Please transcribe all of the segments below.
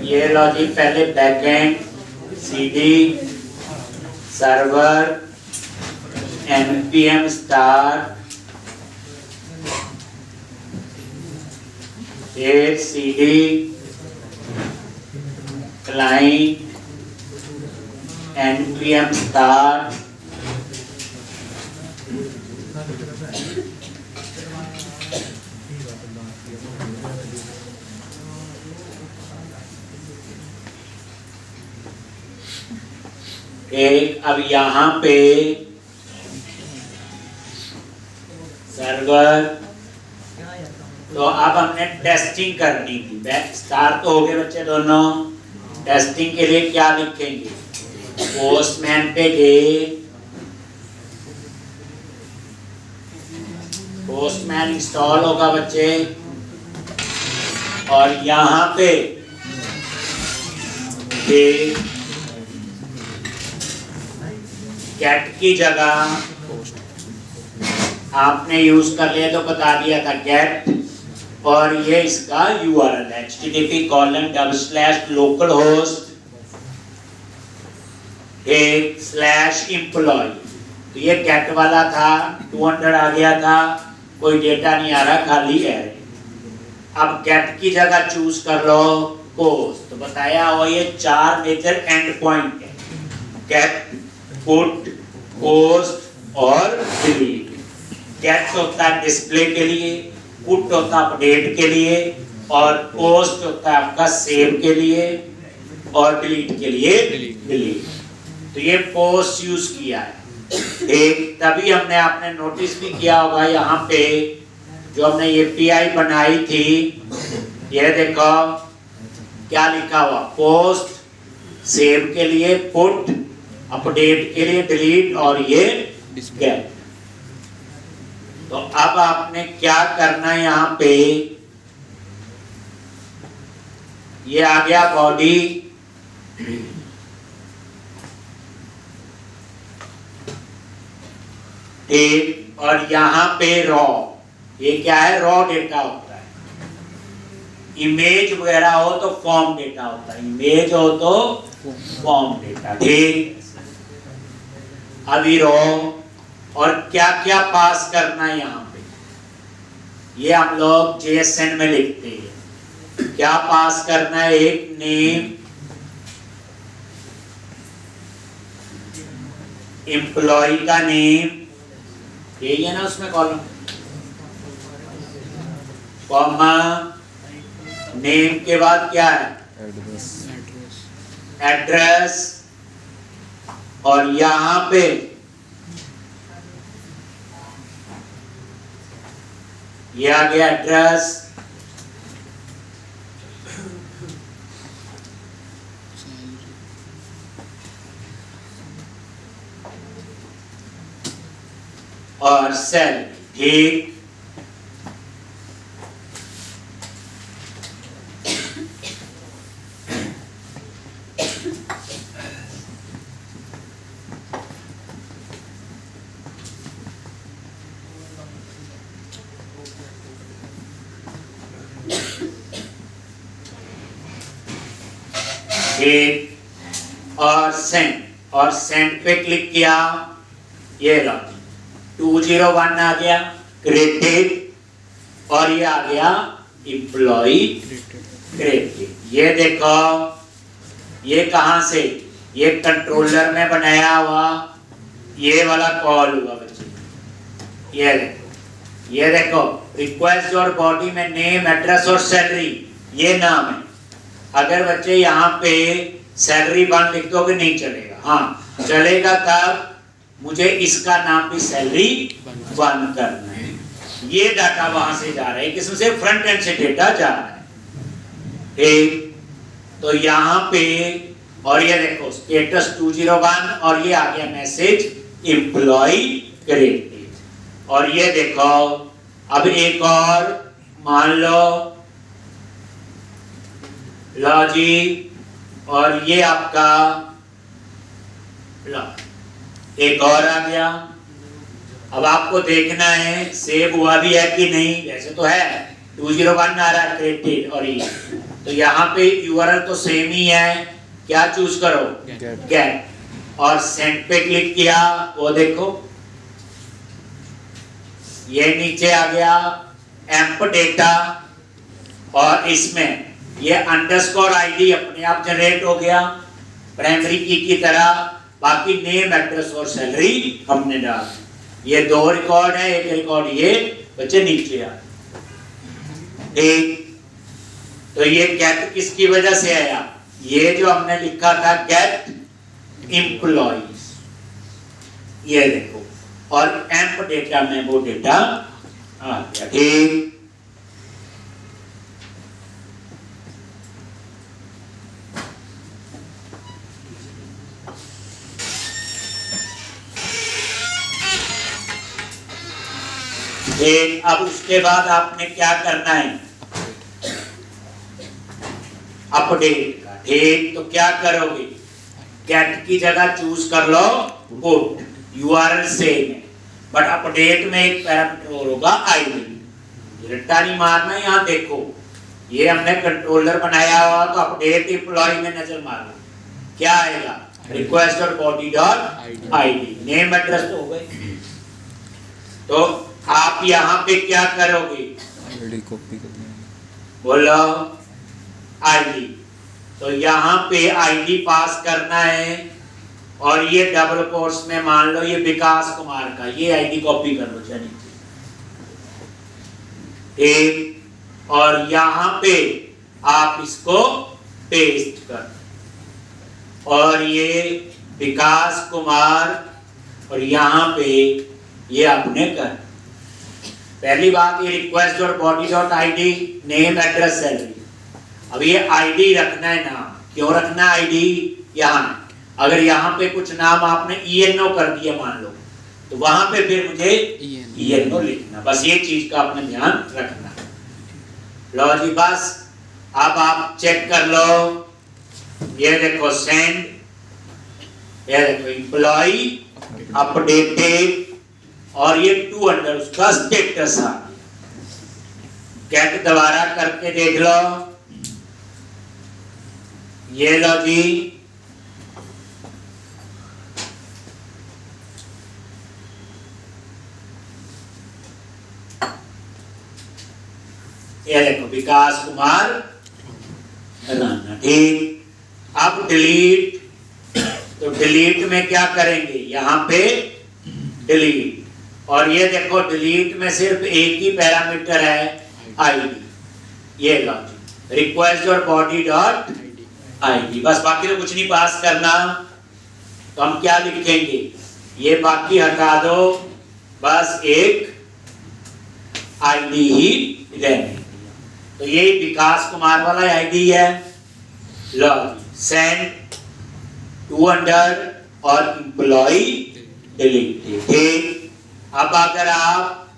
ये लो जी, पहले backend CD server npm star, फिर सीडी क्लाइंट npm स्टार, एक अब यहाँ पे सर्वर, तो अब हमने टेस्टिंग करनी थी। बैक स्टार तो हो गए बच्चे दोनों। टेस्टिंग के लिए क्या लिखेंगे? पोस्टमैन पे गए, पोस्टमैन इंस्टॉल होगा बच्चे, और यहाँ पे गेट की जगह आपने यूज कर लिया तो बता दिया था गेट, और ये इसका यूआरएल है http://localhost/employee। तो ये गेट वाला था, 200 आ गया था, कोई डेटा नहीं आ रहा, खाली है। अब गेट की जगह चूज कर लो पोस्ट, तो बताया वो ये 4 मेजर एंड पॉइंट है, गेट, पुट, पोस्ट और डिलीट। गेट होता है डिस्प्ले के लिए, पुट होता है अपडेट के लिए, और पोस्ट होता है आपका सेव के लिए, और डिलीट के लिए डिलीट। तो ये पोस्ट यूज किया है एक, तभी हमने आपने नोटिस भी किया होगा यहाँ पे जो हमने एपीआई बनाई थी, ये देखो क्या लिखा हुआ, पोस्ट सेव के लिए, पुट अपडेट के लिए, डिलीट, और ये गेट। तो अब आपने क्या करना है, यहाँ पे ये आ गया बॉडी, ठीक, और यहाँ पे रॉ, ये क्या है, रॉ डेटा होता है। इमेज वगैरह हो तो फॉर्म डेटा होता है, इमेज हो तो फॉर्म डेटा, ठीक। अभी रॉ, और क्या क्या पास करना है यहाँ पे, ये हम लोग JSN में लिखते हैं। क्या पास करना है, एक नेम, एम्प्लॉय का नेम, यही है ना उसमें कॉलम, कॉमा, नेम के बाद क्या है, एड्रेस, और यहाँ पे ये आ गया एड्रेस, और सेल, ठीक। और सेंड, और सेंड पे क्लिक किया, ये लो 201 आ गया क्रेडिट, और ये आ गया एम्प्लॉय क्रेडिट। ये देखो ये कहां से, ये कंट्रोलर में बनाया हुआ ये वाला कॉल हुआ बच्चे, ये देखो रिक्वेस्ट और बॉडी में नेम, एड्रेस और सैलरी, ये नाम है। अगर बच्चे यहाँ पे सैलरी 1 लिख दोगे नहीं चलेगा, हाँ चलेगा तब मुझे इसका नाम भी सैलरी 1 करना है। ये डाटा वहां से जा रहा है, किसमें से, फ्रंट एंड से डेटा जा रहा है, ठीक। तो यहाँ पे, और ये देखो स्टेटस 201, और ये आ गया मैसेज एम्प्लॉय क्रेडिट। और ये देखो अब एक और मान लो जी, और ये आपका एक और आ गया। अब आपको देखना है सेव हुआ भी है कि नहीं, वैसे तो है 201 आ रहा है क्रिएटेड और ये, तो यहाँ पे यूआरएल तो सेम ही है, क्या चूज करो, गेट, और सेंड पे क्लिक किया, वो देखो ये नीचे आ गया एम्प डेटा, और इसमें ये अंडरस्कोर आईडी अपने आप जनरेट हो गया प्राइमरी की तरह, बाकी नेम एड्रेस और सैलरी हमने डाल, ये 2 रिकॉर्ड है, एक रिकॉर्ड ये बच्चे नीचे आ, ठीक। तो ये गेट किसकी वजह से आया, ये जो हमने लिखा था गेट एम्प्लॉइज, ये देखो, और एम्प डेटा में वो डेटा आ गया, ठीक। अब उसके बाद आपने क्या करना है, अपडेट का, ठीक। तो क्या करोगे, गेट की जगह चूज कर लो पुट, यूआरएल सेम है बट अपडेट में एक पैरामीटर और होगा आईडी, रट्टा नहीं मारना। यहाँ देखो ये हमने कंट्रोलर बनाया हुआ, तो अपडेट एम्प्लॉय में नजर मारना, क्या आएगा, request dot body dot ID, name address तो हो गए। तो आप यहाँ पे क्या करोगे, आईडी कॉपी करनी, बोलो आईडी, तो यहाँ पे आईडी पास करना है, और ये डबल कोर्स में मान लो ये विकास कुमार का, ये आईडी कॉपी कर लो चलिए, ठीक। और यहाँ पे आप इसको पेस्ट कर, और ये विकास कुमार, और यहाँ पे ये आपने कर, पहली बात ये request dot body dot ID, name address salary, अब ये आईडी रखना है नाम, क्यों रखना है आईडी, यहाँ अगर यहाँ पे कुछ नाम आपने ईएनओ कर दिया मान लो, तो वहां पे फिर मुझे ईएनओ लिखना, बस ये चीज का आपने ध्यान रखना। लो जी बस, अब आप चेक कर लो, ये देखो सेंड, ये देखो एम्प्लॉय अपडेटेड, और ये 2 अंडर उसका स्टेटस आ गया। गेट दोबारा करके देख लो, ये लो जी, ये देखो विकास कुमार राणा, ठीक। अब डिलीट, तो डिलीट में क्या करेंगे, यहाँ पे डिलीट, और ये देखो डिलीट में सिर्फ एक ही पैरामीटर है आईडी, ये लो जी, request dot body dot ID, बस बाकी तो कुछ नहीं पास करना। तो हम क्या लिखेंगे, ये बाकी हटा दो, बस एक आईडी ही रहने, तो ये विकास कुमार वाला आईडी है। लो सेंड 2 अंडर और एम्प्लॉय डिलीटेड, ठीक। अब अगर आप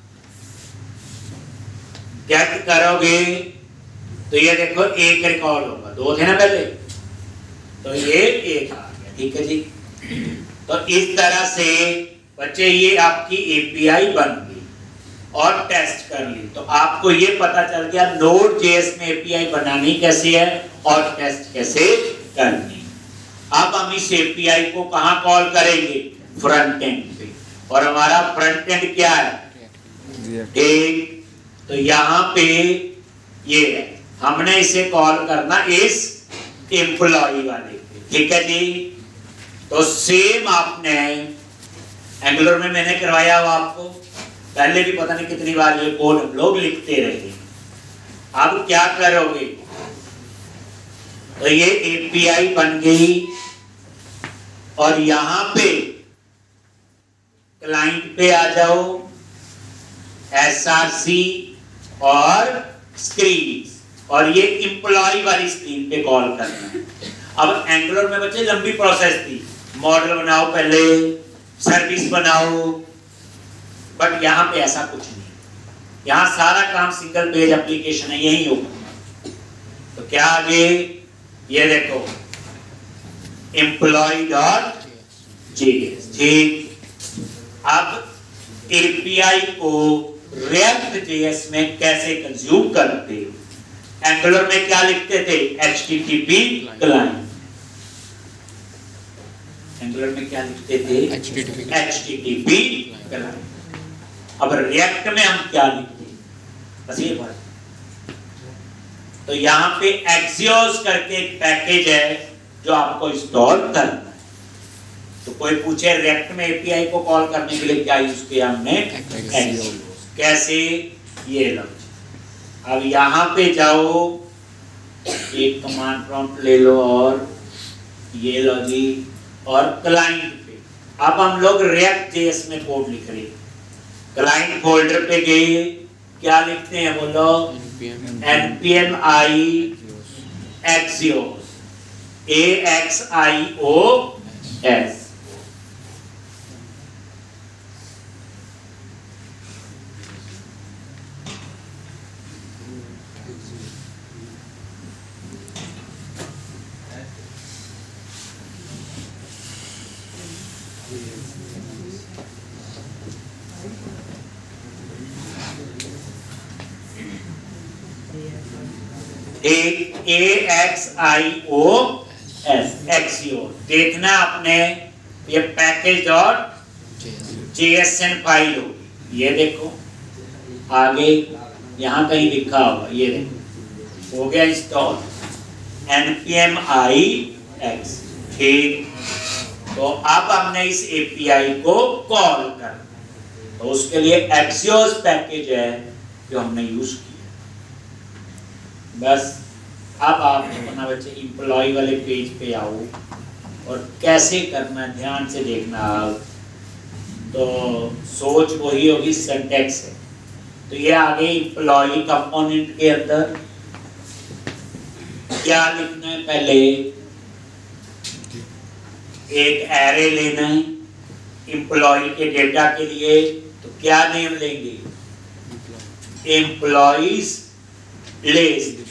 गेट करोगे तो ये देखो एक रिकॉर्ड होगा, 2 थे ना पहले, तो ये एक आ गया, ठीक है जी। तो इस तरह से बच्चे ये आपकी एपीआई बन गई और टेस्ट कर ली, तो आपको ये पता चल गया नोड.जेएस में एपीआई बनानी कैसे है और टेस्ट कैसे करनी। अब हम इस एपीआई को कहां कॉल करेंगे, फ्रंट एंड पे, और हमारा फ्रंट एंड क्या है, ठीक। तो यहाँ पे ये है, हमने इसे कॉल करना इस एम्प्लॉय वाले पे, ठीक है जी। तो सेम आपने एंगुलर में मैंने करवाया हुआ आपको, पहले भी पता नहीं कितनी बार ये कोड हम लोग लिखते रहे। अब क्या करोगे, तो ये एपीआई बन गई, और यहां पे क्लाइंट पे आ जाओ, एसआरसी और स्क्रीन, और ये एम्प्लॉय वाली स्क्रीन पे कॉल करना है। अब एंगुलर में बच्चे लंबी प्रोसेस थी, मॉडल बनाओ पहले, सर्विस बनाओ, बट यहाँ पे ऐसा कुछ नहीं, यहाँ सारा काम सिंगल पेज एप्लीकेशन है, यही होगा। तो क्या आगे, ये देखो employee.js, ठीक। अब एपीआई को रिएक्ट जेएस में कैसे कंज्यूम करते हो। एंगुलर में क्या लिखते थे, HTTP क्लाइंट। एंगुलर में क्या लिखते थे, HTTP क्लाइंट। अब रिएक्ट में हम क्या लिखते हैं, बस ये बात। तो यहाँ पे एक्सियोस करके एक पैकेज है जो आपको इंस्टॉल करना है। तो कोई पूछे रिएक्ट में एपीआई को कॉल करने के लिए क्या यूज किया हमने, एक्सियोस। कैसे, ये लो। अब यहाँ पे जाओ, एक कमांड प्रॉम्प्ट ले लो और ये लो जी, और क्लाइंट पे अब हम लोग रिएक्ट जेएस में कोड लिख रहे हैं। क्लाइंट फोल्डर पे गए, क्या लिखते हैं बोलो, npm i axios, AXIOS। AXIOS, Axios। देखना आपने, ये पैकेज डॉट JSON फाइल होगी, ये देखो आगे यहाँ कहीं लिखा होगा, ये देखो हो गया इंस्टॉल, npm i x। ठीक, तो अब हमने इस एपीआई को कॉल कर, तो उसके लिए Axios पैकेज है जो हमने यूज किया। बस अब आप अपना बच्चे एम्प्लॉय वाले पेज पे आओ और कैसे करना, ध्यान से देखना आप। तो सोच वही होगी, सिंटैक्स है। तो ये आगे एम्प्लॉय कंपोनेंट के अंदर क्या लिखना है, पहले एक एरे लेना है एम्प्लॉय के डेटा के लिए। तो क्या नेम लेंगे, एम्प्लॉइज लिस्ट।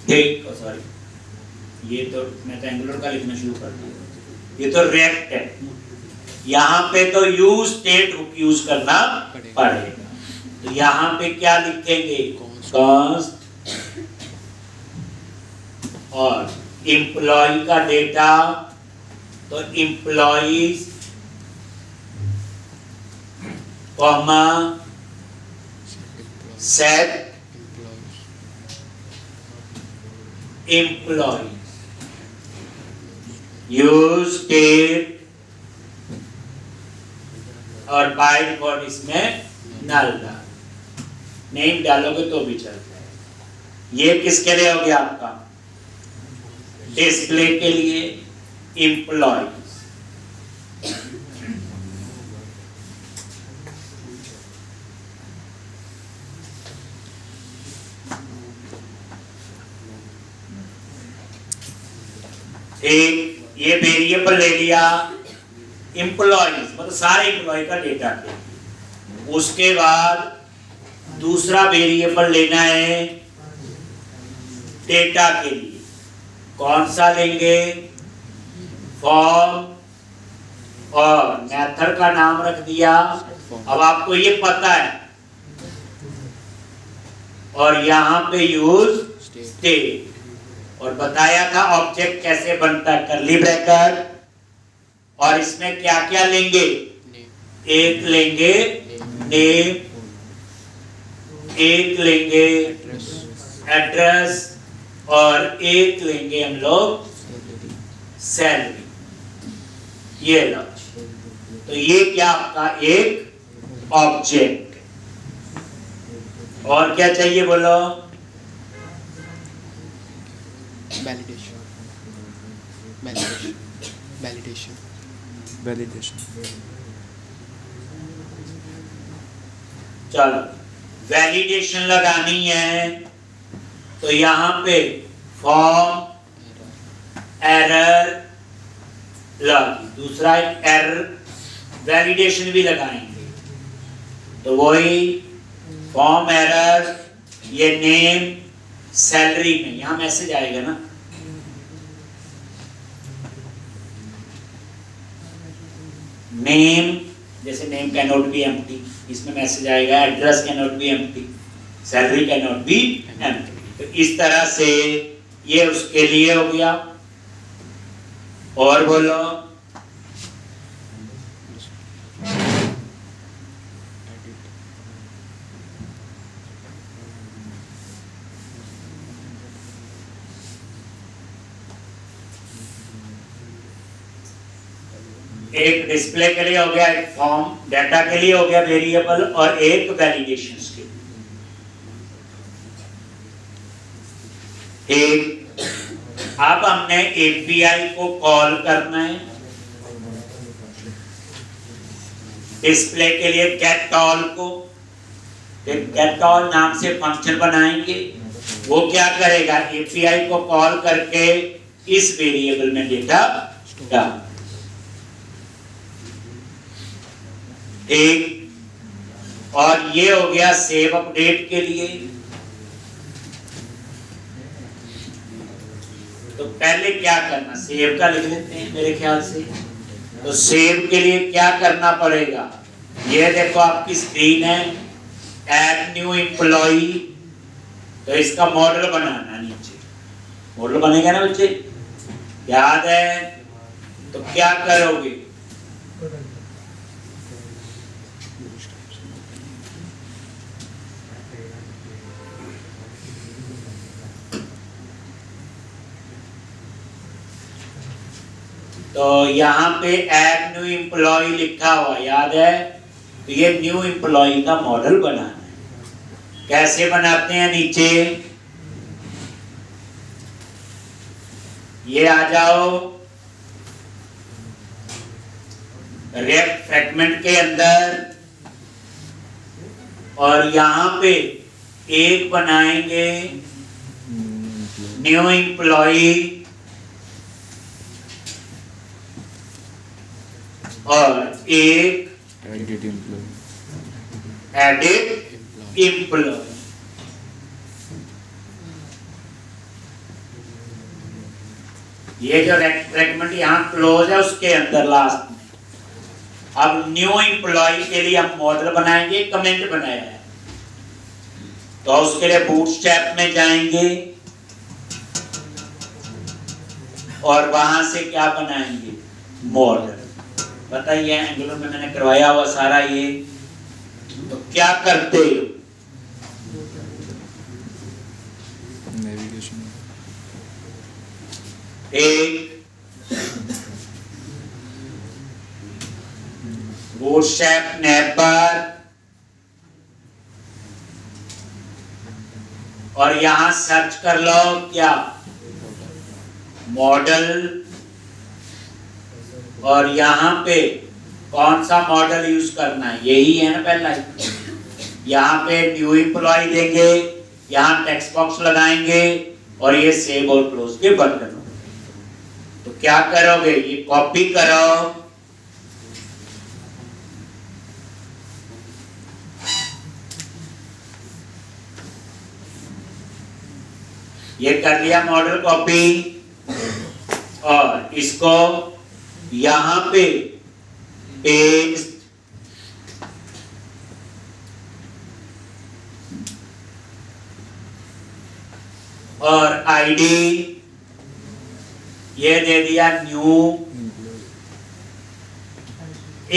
ठीक, सॉरी, ये तो मैं तो एंगुलर का लिखना शुरू कर दिया, ये तो रिएक्ट है। यहाँ पे तो यूज स्टेट यूज करना पड़ेगा। तो यहाँ पे क्या लिखेंगे, कॉन्स्ट और एम्प्लॉय का डेटा, तो employees comma set employee, use state, और बाय डिफॉल्ट इसमें नल डाल, नेम डालोगे तो भी चलता है। ये किसके लिए हो गया आपका, डिस्प्ले के लिए एम्प्लॉय। एक ये वेरिएबल ले लिया एम्प्लॉइज, मतलब सारे एम्प्लॉय का डेटा के। उसके बाद दूसरा वेरिएबल लेना है डेटा के लिए। कौन सा लेंगे, फॉर्म, और मेथड का नाम रख दिया। अब आपको ये पता है, और यहाँ पे यूज स्टेट, और बताया था ऑब्जेक्ट कैसे बनता है, कर्ली ब्रैकेट, और इसमें क्या क्या लेंगे, एक लेंगे नेम, एक लेंगे एड्रेस, और एक लेंगे हम लोग सैलरी। ये लो, तो ये क्या आपका एक ऑब्जेक्ट। और क्या चाहिए बोलो, वैलिडेशन, वैलिडेशन, वैलिडेशन, वैलिडेशन। चलो वैलिडेशन लगानी है, तो यहाँ पे फॉर्म एरर लगी, दूसरा एरर वैलिडेशन भी लगाएंगे। तो वही फॉर्म एरर, ये नेम सैलरी में यहाँ मैसेज आएगा ना, नेम जैसे name can not be empty, इसमें मैसेज आएगा address can not be empty, salary can not be empty. तो इस तरह से ये उसके लिए हो गया। और बोलो, एक डिस्प्ले के लिए हो गया, एक फॉर्म डाटा के लिए हो गया वेरिएबल, और एक वैलिडेशंस के लिए। ठीक, अब हमने एपीआई को कॉल करना है। डिस्प्ले के लिए गेट ऑल को, गेट ऑल नाम से फंक्शन बनाएंगे। वो क्या करेगा, एपीआई को कॉल करके इस वेरिएबल में डेटा डाल। ठीक, और ये हो गया सेव अपडेट के लिए। तो पहले क्या करना, सेव का लिख लेते हैं मेरे ख्याल से। तो सेव के लिए क्या करना पड़ेगा, ये देखो आपकी स्क्रीन है, ऐड न्यू एम्प्लॉई। तो इसका मॉडल बनाना, नीचे मॉडल बनेगा ना बच्चे, याद है? तो क्या करोगे, तो यहाँ पे ऐड न्यू एम्प्लॉय लिखा हुआ याद है? तो ये न्यू एम्प्लॉय का मॉडल बनाना है। कैसे बनाते हैं, नीचे ये आ जाओ, रेक्ट फ्रैगमेंट के अंदर, और यहाँ पे एक बनाएंगे न्यू एम्प्लॉय, और एक एडिट एम्प्लॉय। ये जो फ्रैगमेंट यहाँ क्लोज है उसके अंदर लास्ट में, अब न्यू एम्प्लॉय के लिए हम मॉडल बनाएंगे, कमेंट बनाया है। तो उसके लिए बूटस्ट्रैप में जाएंगे और वहां से क्या बनाएंगे, मॉडल। बताइए, एंगुलर में मैंने करवाया हुआ सारा ये। तो क्या करते हो, नेविगेशन, एक बूटस्ट्रैप नेबर, और यहां सर्च कर लो क्या, मॉडल, और यहाँ पे कौन सा मॉडल यूज करना है, यही है ना पहला। यहाँ पे न्यू एम्प्लॉय देंगे, यहाँ टेक्स्ट बॉक्स लगाएंगे, और ये सेव और क्लोज के बटन। तो क्या करोगे, ये कॉपी करो, ये कर लिया मॉडल कॉपी, और इसको यहां पे पेस्ट, और आईडी ये दे दिया न्यू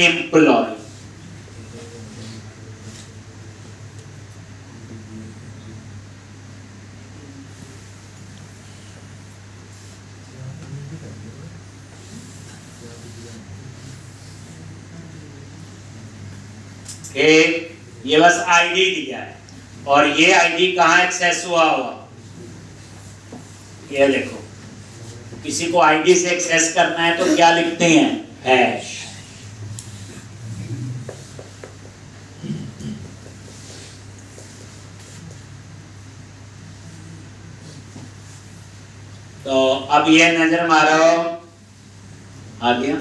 एम्प्लॉय। ये बस आईडी दिया है, और ये आईडी कहाँ एक्सेस हुआ, ये देखो। किसी को आईडी से एक्सेस करना है तो क्या लिखते हैं, हैश। तो अब ये नजर मारो, आ गया।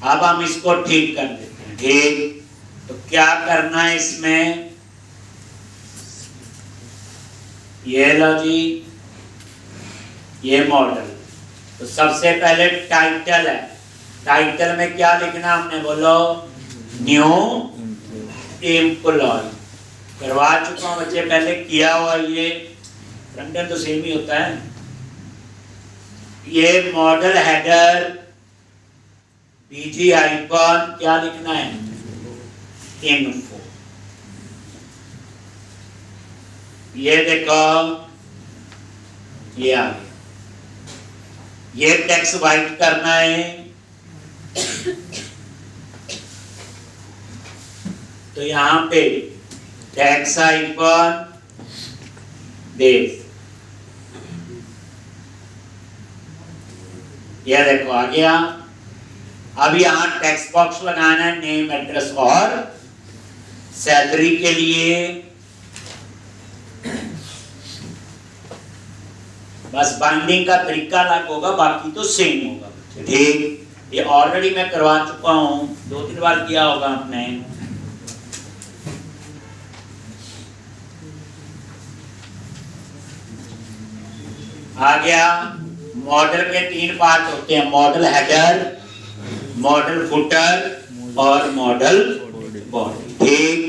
अब हम इसको ठीक कर देते हैं। ठीक, तो क्या करना है इसमें, ये लो जी, ये मॉडल। तो सबसे पहले टाइटल है, टाइटल में क्या लिखना हमने, बोलो, न्यू एम्प्लॉय। करवा चुका हूं बच्चे, पहले किया हुआ, ये फ्रंट तो सेम ही होता है। ये मॉडल हेडर बीजी आइकॉन क्या लिखना है, इन्फो। ये देखो ये आ गया। ये टेक्स्ट वाइट करना है तो यहां पे टेक्स्ट आइकॉन देख, ये देखो आ गया। अब यहां टेक्स्ट बॉक्स लगाना है, नेम एड्रेस और सैलरी के लिए। बस बाइंडिंग का तरीका अलग होगा, बाकी तो सेम होगा। ठीक, ये ऑलरेडी मैं करवा चुका हूं, 2-3 बार किया होगा आपने। आ गया। मॉडल के 3 पार्ट होते हैं, मॉडल हेडर, मॉडल फुटर और मॉडल बॉडी। ठीक,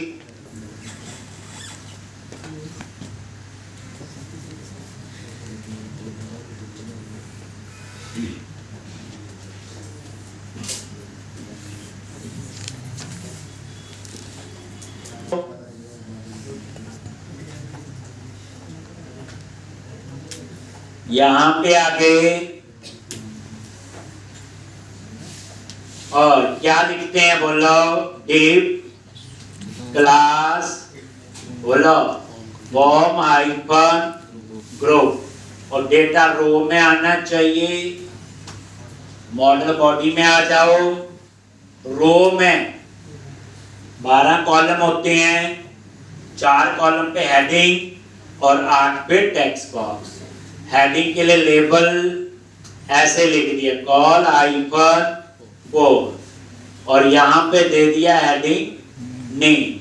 यहां पे आगे और क्या लिखते हैं, बोलो, डिव क्लास, बोलो, फॉर्म हाइफन ग्रुप, और डेटा रो में आना चाहिए। मॉडल बॉडी में आ जाओ। रो में 12 कॉलम होते हैं, 4 कॉलम पे हेडिंग और 8 पे टेक्स्ट बॉक्स। हेडिंग के लिए लेबल ऐसे लिख दिया, कॉल आइकन कोड, और यहां पे दे दिया हेडिंग नेम।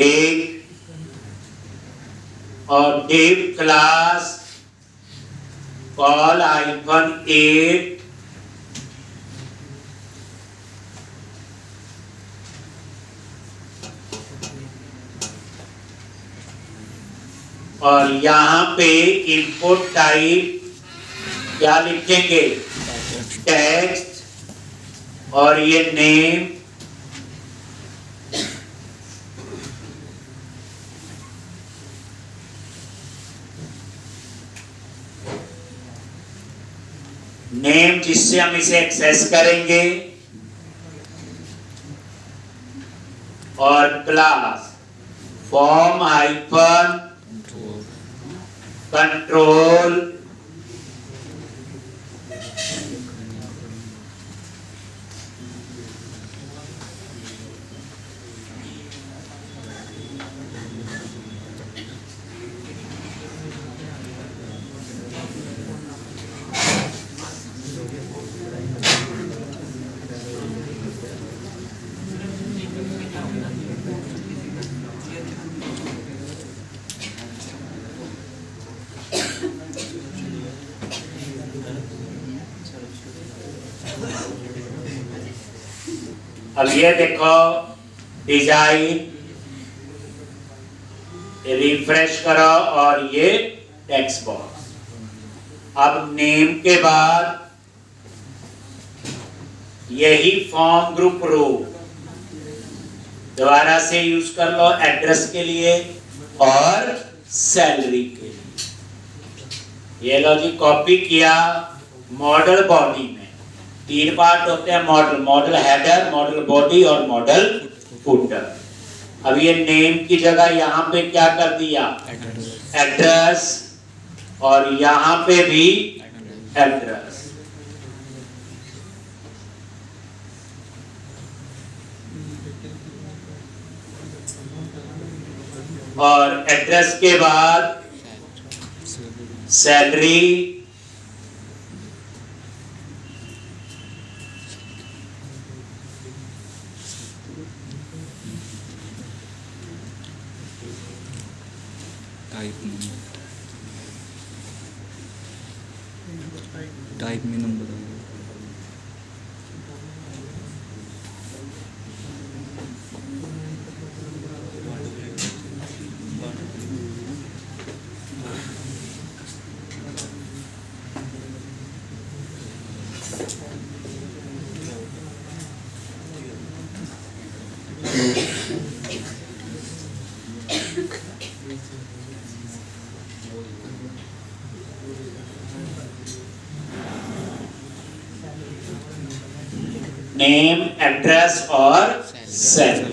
एक और डिव क्लास कॉल आइकन 8, और यहां पे इनपुट टाइप क्या लिखेंगे, टेक्स्ट, और ये नेम, नेम जिससे हम इसे एक्सेस करेंगे, और क्लास फॉर्म हाइफन कंट्रोल, अब ये देखो डिजाइन, रिफ्रेश करो, और ये टेक्स्ट बॉक्स। अब नेम के बाद यही फॉर्म ग्रुप रो दोबारा से यूज कर लो, एड्रेस के लिए और सैलरी के लिए। ये लो जी, कॉपी किया। मॉडल बॉडी में 3 पार्ट होते हैं, model, model header, model body और मॉडल फुटर। अब ये नेम की जगह यहां पे क्या कर दिया, एड्रेस, और यहां पे भी एड्रेस। और एड्रेस के बाद सैलरी, टाइप में नंबर आ गया। नेम, एड्रेस और सैलरी।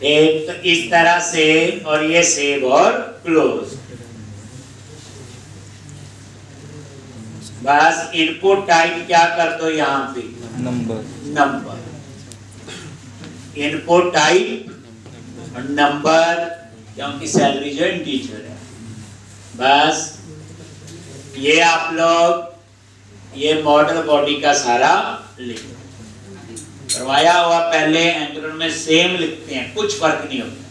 एक तो इस तरह से, और ये सेव और क्लोज। बस इनपुट टाइप क्या कर दो यहाँ पे, नंबर। इनपुट टाइप नंबर, क्योंकि सैलरी जो इंटीजर है। बस ये आप लोग ये मॉडल बॉडी का सारा लिख करवाया हुआ, पहले एंगुलर में सेम लिखते हैं, कुछ फर्क नहीं होता।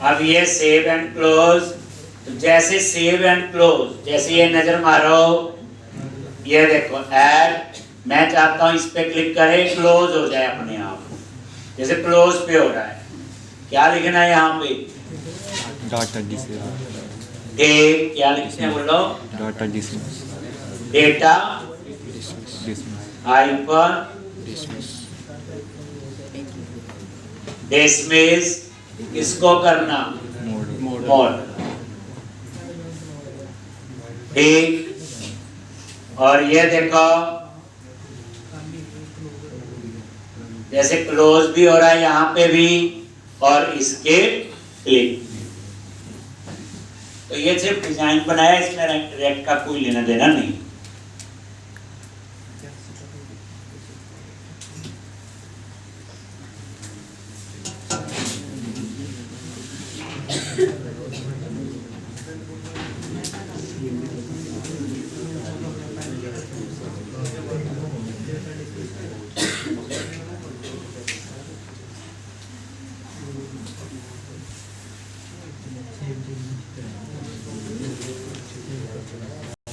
अब ये सेव एंड क्लोज, तो जैसे सेव एंड क्लोज, जैसे ये नजर मारो, ये देखो ऐड, मैं चाहता हूं इस पे क्लिक करें, क्लोज हो जाए अपने आप, जैसे क्लोज पे हो रहा है। क्या लिखना है यहाँ पे, डाटा डिस्मिस, क्या लिखते हैं बोलो, data dismiss, data dismiss, hyper dismiss, किसको करना, मॉडल। ठीक, और ये देखो जैसे क्लोज भी हो रहा है यहाँ पे भी, और इसके क्लिक। तो ये सिर्फ डिजाइन बनाया, इसमें रेक्ट का कोई लेना देना नहीं।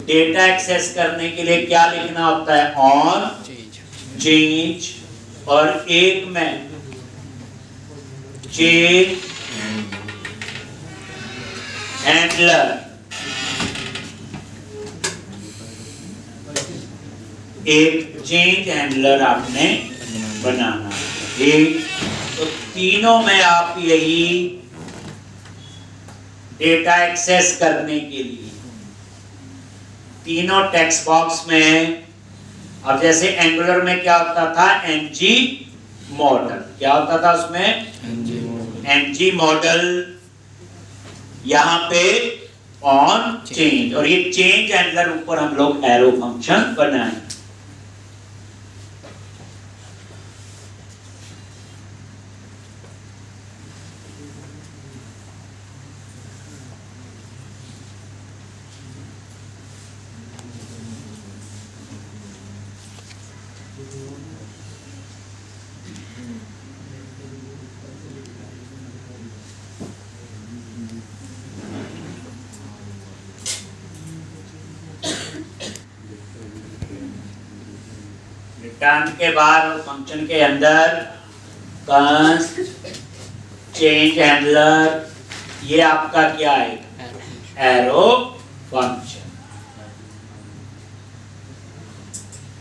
डेटा एक्सेस करने के लिए क्या लिखना होता है, ऑन, चेंज, और एक में चेंज हैंडलर, एक चेंज हैंडलर आपने बनाना। ठीक, तो तीनों में आप यही डेटा एक्सेस करने के लिए तीनों टेक्स्ट बॉक्स में, अब जैसे एंगुलर में क्या होता था, एनजी मॉडल, क्या होता था उसमें, एनजी मॉडल, यहाँ पे ऑन चेंज, और ये चेंज हैंडलर ऊपर हम लोग एरो फंक्शन बनाए। रिटर्न के बाद फंक्शन के अंदर कंस्ट चेंज हैंडलर, ये आपका क्या है, एरो फंक्शन।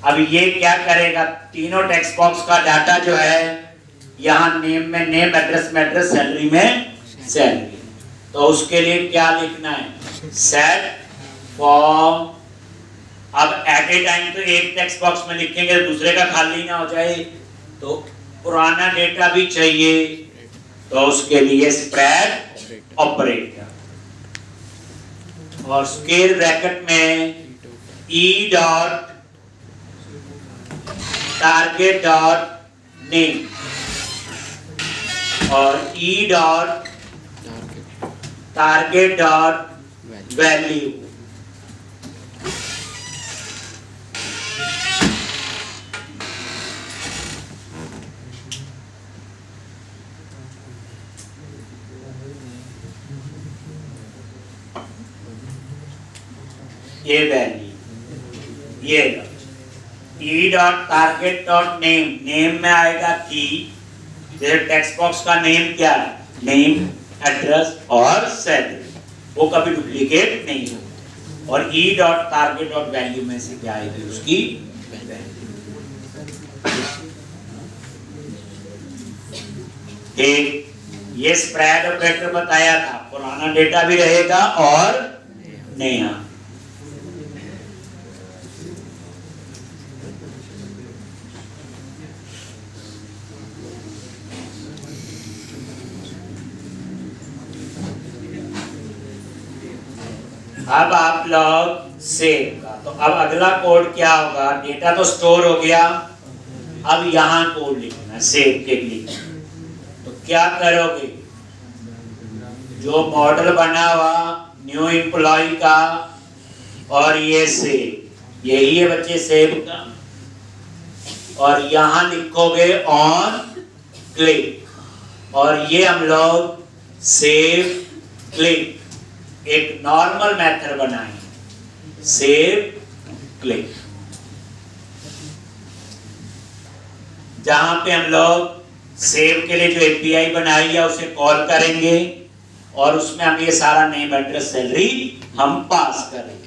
अब ये क्या करेगा, तीनों टेक्स्ट बॉक्स का डाटा जो है, यहाँ नेम में नेम, एड्रेस में एड्रेस, सैलरी में सैलरी, तो उसके लिए क्या लिखना है, सेट फॉर्म। अब एट ए टाइम तो एक टेक्स्ट बॉक्स में लिखेंगे, दूसरे का खाली ना हो जाए, तो पुराना डेटा भी चाहिए, तो उसके लिए स्प्रेड ऑपरेटर। और स्क्वायर ब्रैकेट में e dot target dot name और e dot target dot value. ये वैल्यू ये e dot target dot name, name में आएगा की, जैसे टेक्स्ट बॉक्स का नेम क्या है, नेम, एड्रेस और सैलरी, वो कभी डुप्लीकेट नहीं होगा। और e dot target dot value में से क्या आएगी, उसकी वैल्यू। ये स्प्रेड ऑपरेटर बताया था, पुराना डेटा भी रहेगा और नया। अब आप लोग सेव का, तो अब अगला कोड क्या होगा, डेटा तो स्टोर हो गया, अब यहां कोड लिखना है सेव के लिए। तो क्या करोगे, जो मॉडल बना हुआ न्यू एम्प्लॉय का और ये सेव, यही है बच्चे सेव का, और यहां लिखोगे ऑन क्लिक, और ये हम लोग सेव क्लिक एक नॉर्मल मेथड बनाएंगे, सेव क्लिक, जहां पे हम लोग सेव के लिए जो एपीआई बनाई है उसे कॉल करेंगे और उसमें हम ये सारा नेम एड्रेस सैलरी हम पास करेंगे।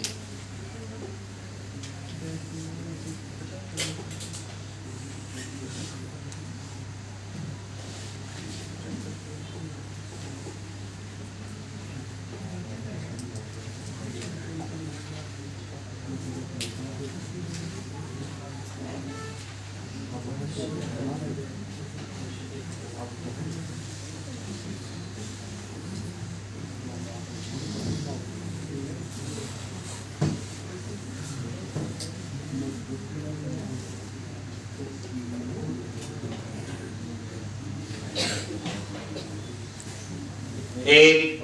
एक,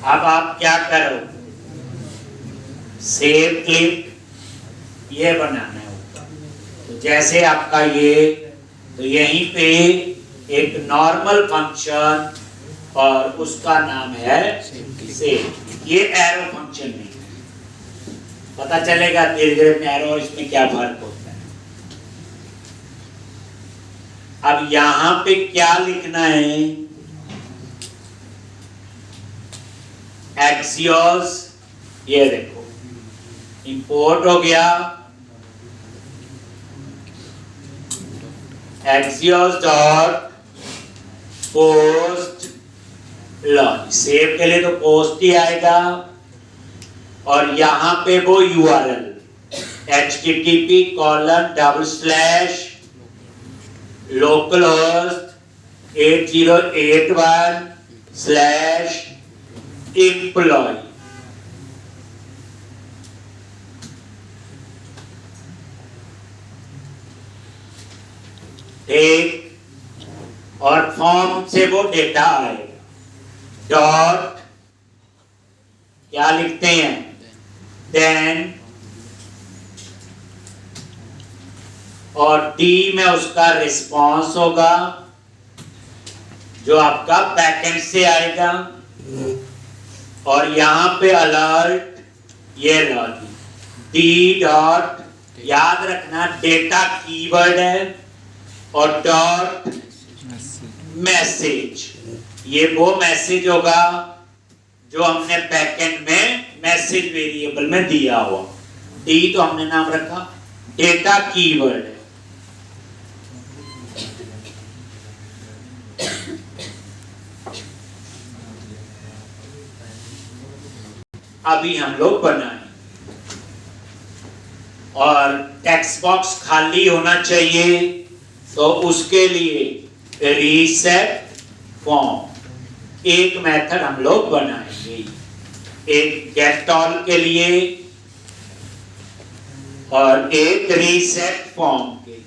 अब आप क्या करो, सेव क्लिक ये बनाना होगा। तो जैसे आपका ये, तो यहीं पे एक नॉर्मल फंक्शन और उसका नाम है सेव। ये एरो फंक्शन नहीं है, पता चलेगा धीरे धीरे में एरो और इसमें क्या फर्क होता है। अब यहां पे क्या लिखना है, एक्सियोस, ये देखो इंपोर्ट हो गया, Axios dot post launch, save के लिए तो पोस्ट ही आएगा, और यहां पे वो यूआरएल http://localhost 8081/employee। ठीक, और फॉर्म से वो डेटा आएगा, डॉट क्या लिखते हैं, देन, और डी में उसका रिस्पांस होगा जो आपका बैकएंड से आएगा, और यहां पे अलर्ट, ये डी डॉट, याद रखना डेटा कीवर्ड है, और डॉट मैसेज, ये वो मैसेज होगा जो हमने बैकएंड में मैसेज वेरिएबल में दिया हुआ। डी तो हमने नाम रखा डेटा कीवर्ड है। अभी हम लोग बनाए, और टेक्स्ट बॉक्स खाली होना चाहिए, तो उसके लिए रीसेट फॉर्म, एक मेथड हम लोग बनाएंगे, एक गेट ऑल के लिए और एक रीसेट फॉर्म के लिए।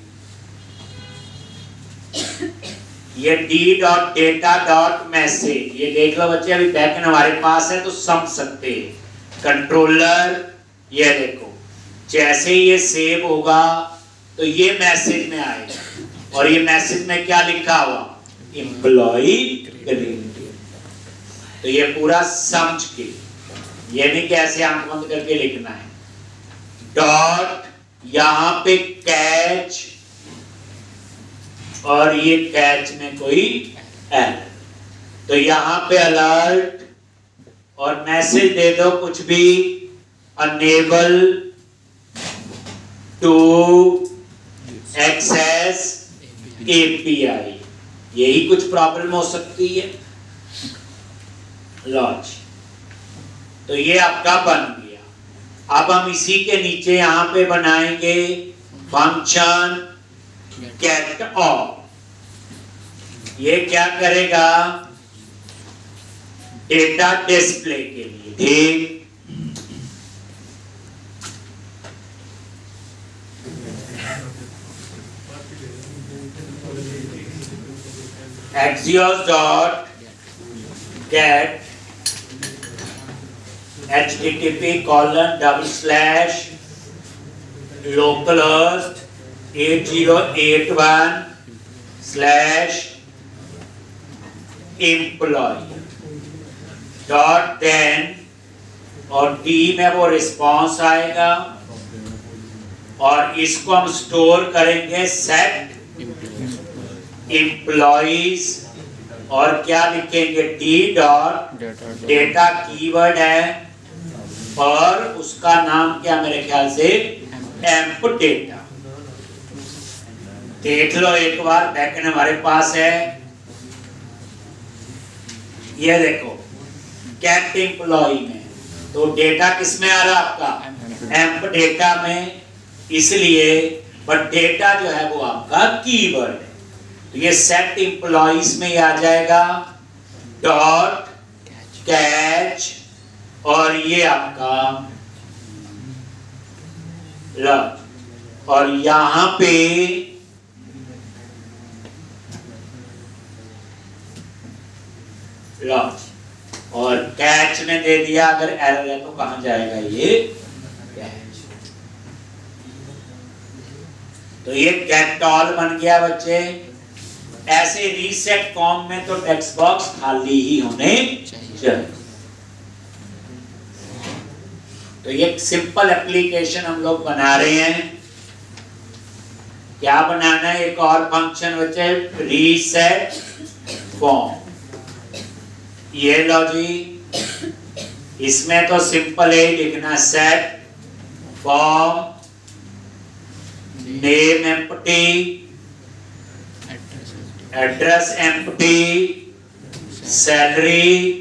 ये d.data.message, ये देख लो बच्चे, अभी बैकएंड हमारे पास है तो समझ सकते हैं। कंट्रोलर, ये देखो जैसे ही ये सेव होगा तो ये मैसेज में आएगा और ये मैसेज में क्या लिखा हुआ, एम्प्लॉय क्रेडिट। तो ये पूरा समझ के, ये नहीं कि ऐसे आंख बंद करके लिखना है। डॉट, यहां पे कैच, और ये कैच में कोई एरर, तो यहां पे अलर्ट और मैसेज दे दो कुछ भी, अनेबल टू एक्सेस एपीआई, यही कुछ प्रॉब्लम हो सकती है। लॉज, तो ये आपका बन गया। अब हम इसी के नीचे यहां पे बनाएंगे फंक्शन गेट ऑल। ये क्या करेगा, डेटा डिस्प्ले के लिए, ठीक, Axios dot get http:// localhost 8081/employee dot then, और डी में वो रिस्पॉन्स आएगा और इसको हम स्टोर करेंगे सेट एम्प्लॉइज, और क्या लिखेंगे, डी डॉट डेटा कीवर्ड है और उसका नाम क्या, मेरे ख्याल से एम्प डेटा। देख लो एक बार, बैकएंड हमारे पास है, ये देखो गेट एम्प्लॉय में, तो डेटा किस में आ रहा आपका, एम्प डेटा में, इसलिए बट डेटा जो है वो आपका कीवर्ड है, तो ये सेट एम्प्लॉइज में आ जाएगा डॉट कैच, और ये आपका लॉज, और यहां पे लॉज, और कैच में दे दिया, अगर एरर है तो कहां जाएगा ये कैच। तो ये गेट ऑल बन गया बच्चे। ऐसे रीसेट फॉर्म में तो टेक्स्ट बॉक्स खाली ही होने चाहिए। तो ये सिंपल एप्लीकेशन हम लोग बना रहे हैं। क्या बनाना है, एक और फंक्शन बच्चे, रीसेट फॉर्म। ये लो जी, इसमें तो सिंपल है लिखना, set form name empty, address empty, salary,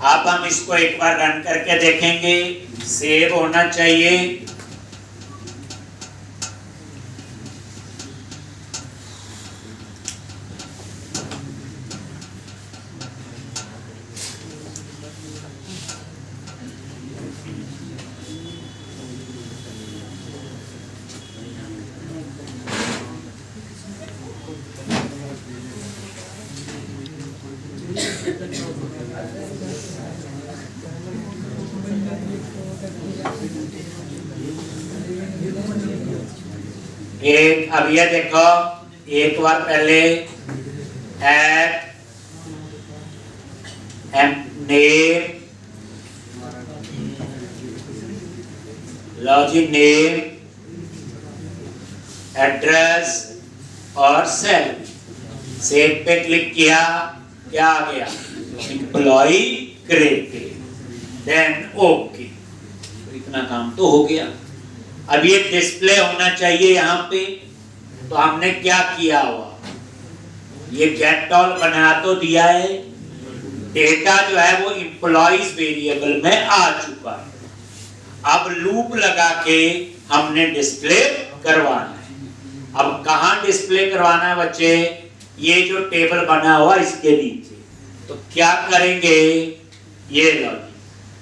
अब हम इसको एक बार रन करके देखेंगे, सेव होना चाहिए। एक अब ये देखो, एक बार पहले at name, login name, address और सेल, सेव पे क्लिक किया, क्या आ गया, एम्प्लॉय क्रिएटेड, देन ओके। अपना काम तो हो गया। अब ये डिस्प्ले होना चाहिए यहाँ पे, तो हमने क्या किया हुआ, ये गेट ऑल बना तो दिया है, डेटा जो है वो एम्प्लॉइज वेरिएबल में आ चुका है। अब लूप लगा के हमने डिस्प्ले करवाना है। अब कहाँ डिस्प्ले करवाना है बच्चे, ये जो टेबल बना हुआ इसके नीचे। तो क्या करेंगे, ये लो,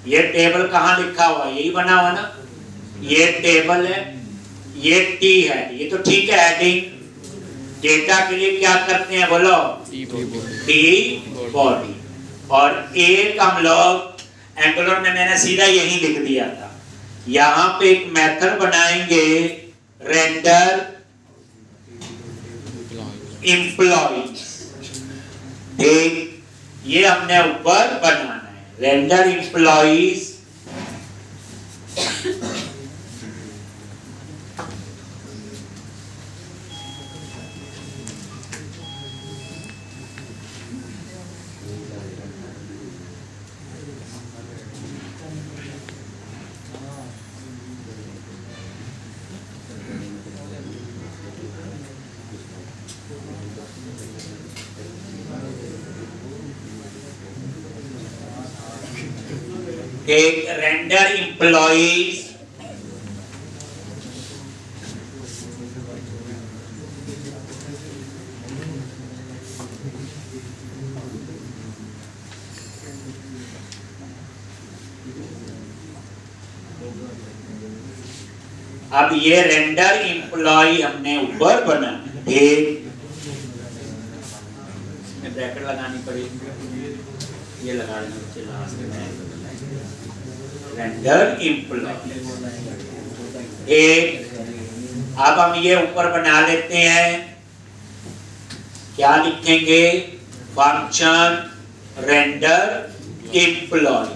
ये टेबल कहाँ लिखा हुआ, यही बना हुआ ना, ये टेबल है, ये टी है, ये तो ठीक है हेडिंग। डेटा के लिए क्या करते हैं बोलो, टी बॉडी, और एक हम लोग एंगुलर में मैंने सीधा यही लिख दिया था। यहाँ पे एक मेथड बनाएंगे रेंडर एम्प्लॉइज, ठीक, ये हमने ऊपर बनाना है रेंडर एम्प्लॉइज। एक रेंडर एम्प्लॉइज, अब ये रेंडर एम्प्लॉय हमने ऊपर बना, ठीक, ब्रैकेट लगानी पड़ेगी, ये लगा देना बच्चे लास्ट में, रेंडर एम्प्लॉय। एक अब हम ये ऊपर बना लेते हैं, क्या लिखेंगे, फंक्शन रेंडर एम्प्लॉय।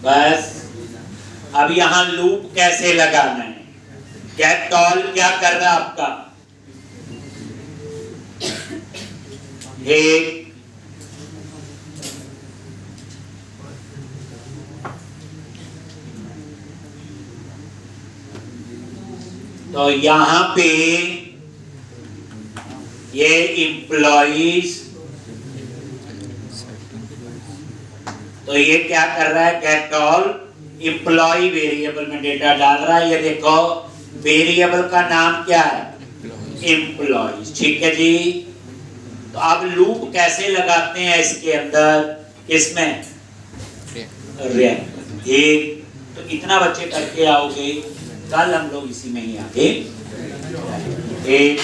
बस अब यहां लूप कैसे लगाना है, गेट ऑल क्या कर रहा है आपका, एक तो यहां पे ये एम्प्लॉइज, तो ये क्या कर रहा है, गेट ऑल एम्प्लॉय वेरिएबल में डेटा डाल रहा है। ये देखो वेरिएबल का नाम क्या है, एम्प्लॉइज, ठीक है जी। तो अब लूप कैसे लगाते हैं इसके अंदर, इसमें रिएक्ट, ठीक, तो इतना बच्चे करके आओगे, कल हम लोग इसी में ही आगे, ठीक।